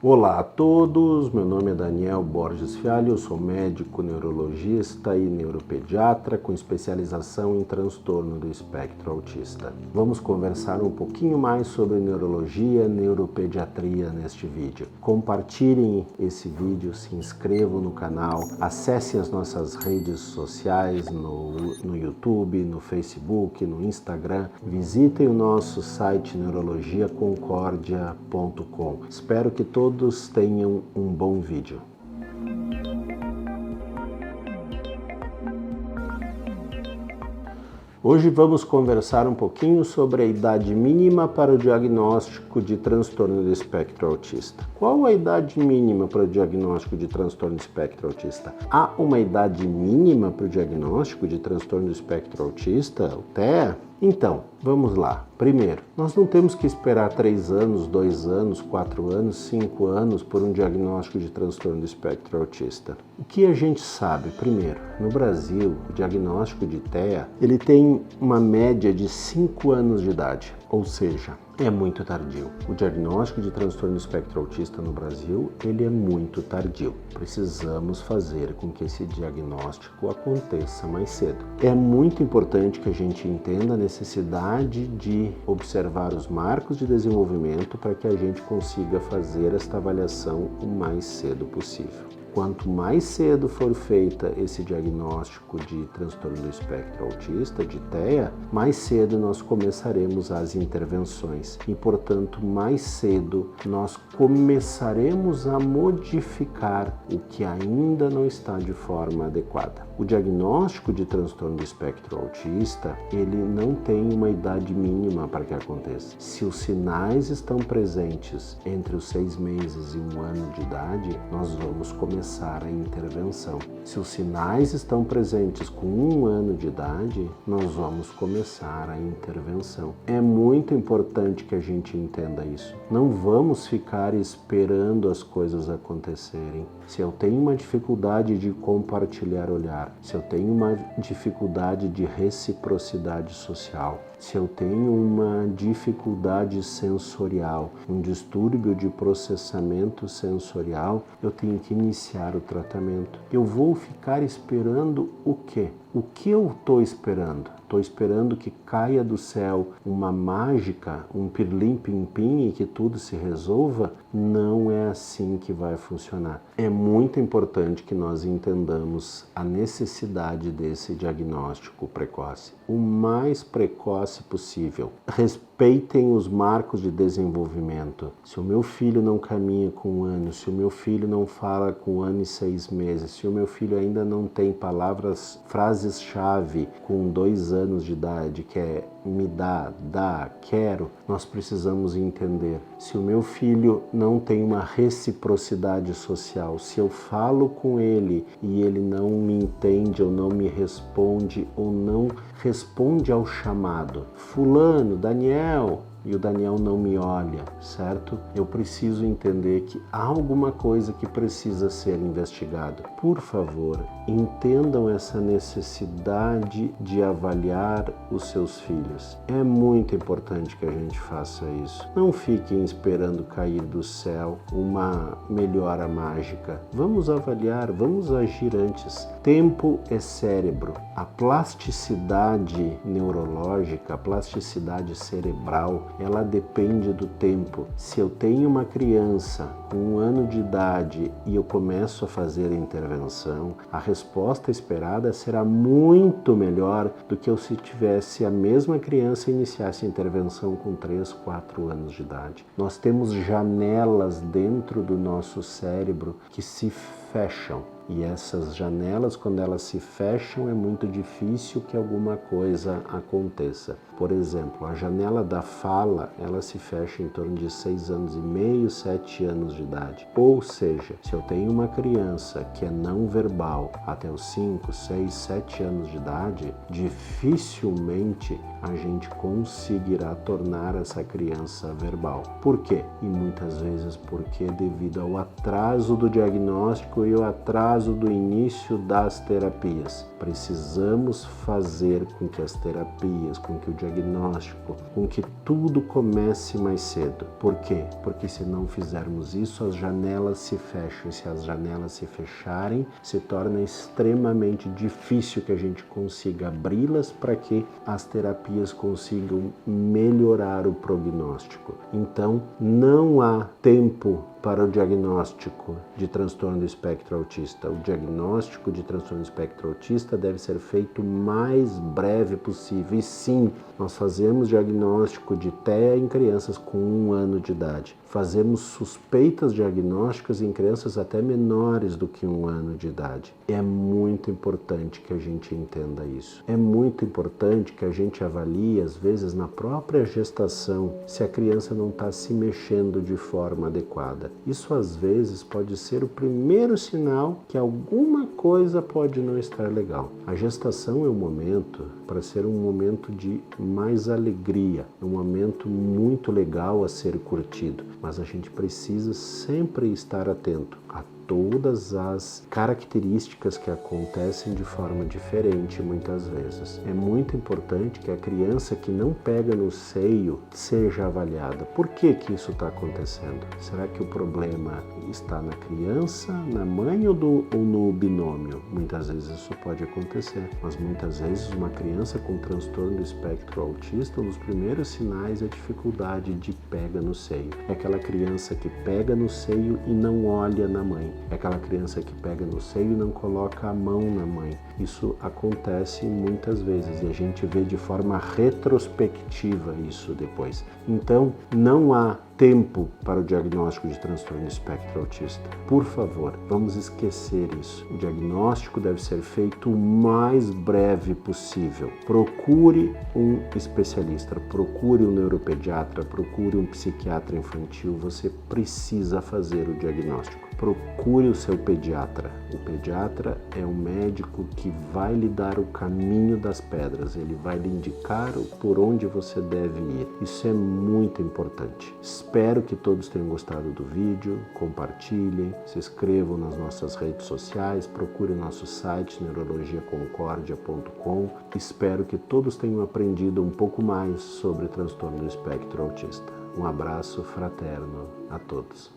Olá a todos, meu nome é Daniel Borges Fialho, eu sou médico neurologista e neuropediatra com especialização em transtorno do espectro autista. Vamos conversar um pouquinho mais sobre neurologia e neuropediatria neste vídeo. Compartilhem esse vídeo, se inscrevam no canal, acessem as nossas redes sociais no YouTube, no Facebook, no Instagram, visitem o nosso site neurologiaconcordia.com. Espero que todos tenham um bom vídeo. Hoje vamos conversar um pouquinho sobre a idade mínima para o diagnóstico de transtorno do espectro autista. Qual a idade mínima para o diagnóstico de transtorno do espectro autista? Há uma idade mínima para o diagnóstico de transtorno do espectro autista, o TEA? Então, vamos lá. Primeiro, nós não temos que esperar 3 anos, 2 anos, 4 anos, 5 anos por um diagnóstico de transtorno do espectro autista. O que a gente sabe? Primeiro, no Brasil, o diagnóstico de TEA, ele tem uma média de 5 anos de idade, ou seja, é muito tardio. O diagnóstico de transtorno do espectro autista no Brasil, ele é muito tardio. Precisamos fazer com que esse diagnóstico aconteça mais cedo. É muito importante que a gente entenda a necessidade de observar os marcos de desenvolvimento para que a gente consiga fazer esta avaliação o mais cedo possível. Quanto mais cedo for feita esse diagnóstico de transtorno do espectro autista, de TEA, mais cedo nós começaremos as intervenções e, portanto, mais cedo nós começaremos a modificar o que ainda não está de forma adequada. O diagnóstico de transtorno do espectro autista, ele não tem uma idade mínima para que aconteça. Se os sinais estão presentes entre os 6 meses e 1 ano de idade, nós vamos começar a intervenção. Se os sinais estão presentes com 1 ano de idade, nós vamos começar a intervenção. É muito importante que a gente entenda isso. Não vamos ficar esperando as coisas acontecerem. Se eu tenho uma dificuldade de compartilhar olhar, se eu tenho uma dificuldade de reciprocidade social, se eu tenho uma dificuldade sensorial, um distúrbio de processamento sensorial, eu tenho que iniciar o tratamento. Eu vou ficar esperando o quê? O que eu estou esperando? Estou esperando que caia do céu uma mágica, um pirlim-pim-pim e que tudo se resolva? Não é assim que vai funcionar. É muito importante que nós entendamos a necessidade desse diagnóstico precoce, o mais precoce possível. Respeitem os marcos de desenvolvimento. Se o meu filho não caminha com 1 ano, se o meu filho não fala com 1 ano e 6 meses, se o meu filho ainda não tem frases-chave com 2 anos de idade, que é me dá, quero, nós precisamos entender. Se o meu filho não tem uma reciprocidade social, se eu falo com ele e ele não me entende ou não me responde ou não responde ao chamado, fulano, Daniel, e o Daniel não me olha, certo? Eu preciso entender que há alguma coisa que precisa ser investigado. Por favor, entendam essa necessidade de avaliar os seus filhos. É muito importante que a gente faça isso. Não fiquem esperando cair do céu uma melhora mágica. Vamos avaliar, vamos agir antes. Tempo é cérebro. A plasticidade neurológica, a plasticidade cerebral, ela depende do tempo. Se eu tenho uma criança com 1 ano de idade e eu começo a fazer a intervenção, a resposta esperada será muito melhor do que se tivesse a mesma criança e iniciasse a intervenção com 3, 4 anos de idade. Nós temos janelas dentro do nosso cérebro que se fecham. E essas janelas, quando elas se fecham, é muito difícil que alguma coisa aconteça. Por exemplo, a janela da fala, ela se fecha em torno de 6 anos e meio, 7 anos de idade. Ou seja, se eu tenho uma criança que é não verbal até os 5, 6, 7 anos de idade, dificilmente a gente conseguirá tornar essa criança verbal. Por quê? E muitas vezes porque devido ao atraso do diagnóstico diagnóstico e o atraso do início das terapias. Precisamos fazer com que as terapias, com que o diagnóstico, com que tudo comece mais cedo. Por quê? Porque se não fizermos isso, as janelas se fecham. E se as janelas se fecharem, se torna extremamente difícil que a gente consiga abri-las para que as terapias consigam melhorar o prognóstico. Então, não há tempo para o diagnóstico de transtorno do espectro autista. O diagnóstico de transtorno do espectro autista deve ser feito o mais breve possível. E sim, nós fazemos diagnóstico de TEA em crianças com 1 ano de idade. Fazemos suspeitas diagnósticas em crianças até menores do que 1 ano de idade. É muito importante que a gente entenda isso. É muito importante que a gente avalie, às vezes, na própria gestação, se a criança não está se mexendo de forma adequada. Isso, às vezes, pode ser o primeiro sinal que alguma coisa pode não estar legal. A gestação é um momento para ser um momento de mais alegria, um momento muito legal a ser curtido, mas a gente precisa sempre estar atento a todas as características que acontecem de forma diferente muitas vezes. É muito importante que a criança que não pega no seio seja avaliada. Por que que isso está acontecendo? Será que o problema está na criança, na mãe ou no binômio? Muitas vezes isso pode acontecer, mas muitas vezes uma criança com transtorno do espectro autista, um dos primeiros sinais é a dificuldade de pega no seio. É aquela criança que pega no seio e não olha na mãe. É aquela criança que pega no seio e não coloca a mão na mãe. Isso acontece muitas vezes e a gente vê de forma retrospectiva isso depois. Então, não há tempo para o diagnóstico de transtorno do espectro autista. Por favor, vamos esquecer isso. O diagnóstico deve ser feito o mais breve possível. Procure um especialista, procure um neuropediatra, procure um psiquiatra infantil. Você precisa fazer o diagnóstico. Procure o seu pediatra. O pediatra é um médico que vai lhe dar o caminho das pedras. Ele vai lhe indicar por onde você deve ir. Isso é muito importante. Espero que todos tenham gostado do vídeo. Compartilhem, se inscrevam nas nossas redes sociais, procurem nosso site neurologiaconcordia.com. Espero que todos tenham aprendido um pouco mais sobre transtorno do espectro autista. Um abraço fraterno a todos.